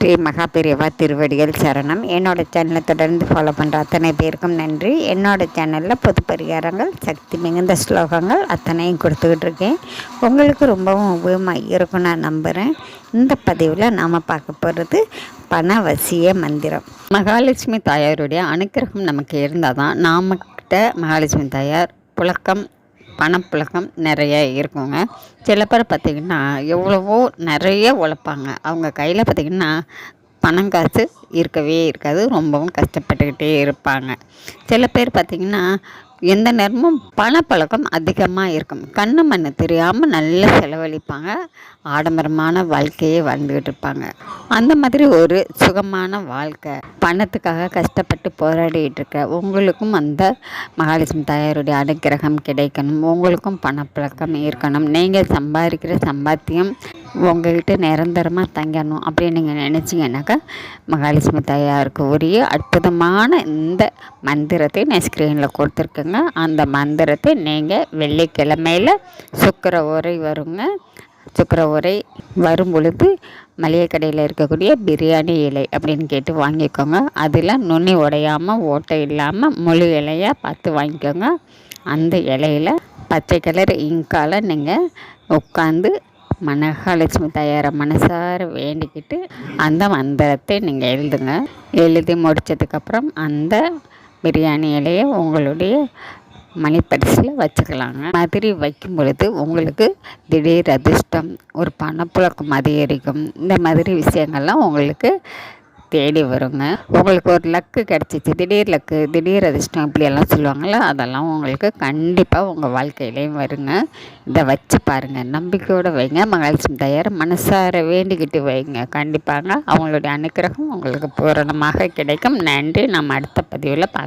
ஸ்ரீ மகாபெரிவா திருவடிகள் சரணம். என்னோடய சேனலை தொடர்ந்து ஃபாலோ பண்ணுற அத்தனை பேருக்கும் நன்றி. என்னோடய சேனலில் பொது பரிகாரங்கள், சக்தி மிகுந்த ஸ்லோகங்கள் அத்தனையும் கொடுத்துக்கிட்டு இருக்கேன். உங்களுக்கு ரொம்பவும் உபயோகமாக இருக்கும் நான் நம்புகிறேன். இந்த பதிவில் நாம் பார்க்க போகிறது பணவசிய மந்திரம். மகாலட்சுமி தாயாருடைய அனுக்கிரகம் நமக்கு இருந்தால் தான் நாமக்கிட்ட மகாலட்சுமி தாயார் புழக்கம், பணப்புழக்கம் நிறைய இருக்குங்க. சில பேர் பார்த்திங்கன்னா எவ்வளவோ நிறைய உழைப்பாங்க, அவங்க கையில் பார்த்திங்கன்னா பணம் காசு இருக்கவே இருக்காது, ரொம்பவும் கஷ்டப்பட்டுக்கிட்டே இருப்பாங்க. சில பேர் பார்த்திங்கன்னா எந்த நேரமும் பணப்பழக்கம் அதிகமாக இருக்கும், கண்ணு மண்ணு தெரியாமல் நல்லா செலவழிப்பாங்க, ஆடம்பரமான வாழ்க்கையே வாழ்ந்துக்கிட்டு இருப்பாங்க. அந்த மாதிரி ஒரு சுகமான வாழ்க்கை, பணத்துக்காக கஷ்டப்பட்டு போராடிட்டு இருக்க உங்களுக்கும் அந்த மகாலட்சுமி தாயாருடைய அனுக்கிரகம் கிடைக்கணும், உங்களுக்கும் பணப்பழக்கம் இருக்கணும், நீங்கள் சம்பாதிக்கிற சம்பாத்தியம் உங்கள்கிட்ட நிரந்தரமாக தங்கணும் அப்படின்னு நீங்கள் நினச்சிங்கன்னாக்கா மகாலட்சுமி தாயாருக்கு உரிய அற்புதமான இந்த மந்திரத்தை நான் ஸ்க்ரீனில் கொடுத்துருக்கேங்க. அந்த மந்திரத்தை நீங்கள் வெள்ளிக்கிழமையில் சுக்கிர உரை வருங்க. சுக்கிர உரை வரும் பொழுது மளிகை கடையில் இருக்கக்கூடிய பிரியாணி இலை அப்படின்னு கேட்டு வாங்கிக்கோங்க. அதில் நுனி உடையாமல் ஓட்டை இல்லாமல் முழு இலையாக பார்த்து வாங்கிக்கோங்க. அந்த இலையில் பச்சை கலர் இங்கால் நீங்கள் உட்காந்து மகாலட்சுமி தாயாரை மனசார வேண்டிக்கிட்டு அந்த மந்திரத்தை நீங்கள் எழுதுங்க. எழுதி முடித்ததுக்கப்புறம் அந்த பிரியாணி இலையை உங்களுடைய மணிப்பரிசில் வச்சுக்கலாங்க. மாதிரி வைக்கும் பொழுது உங்களுக்கு திடீர் அதிர்ஷ்டம், ஒரு பணப்புழக்கம் அதிகரிக்கும், இந்த மாதிரி விஷயங்கள்லாம் உங்களுக்கு தேடி வருங்க. உங்களுக்கு ஒரு லக்கு கிடச்சிச்சு, திடீர் லக்கு, திடீர் அதிர்ஷ்டம் இப்படியெல்லாம் சொல்லுவாங்கள்ல, அதெல்லாம் உங்களுக்கு கண்டிப்பாக உங்கள் வாழ்க்கையிலையும் வருங்க. இதை வச்சு பாருங்கள், நம்பிக்கையோடு வைங்க, மகாலட்சுமி தாயார் மனசார வேண்டிக்கிட்டு வைங்க. கண்டிப்பாங்க அவங்களுடைய அனுக்கிரகம் உங்களுக்கு பூரணமாக கிடைக்கும். நன்றி. நம்ம அடுத்த பதிவில் பார்க்கலாம்.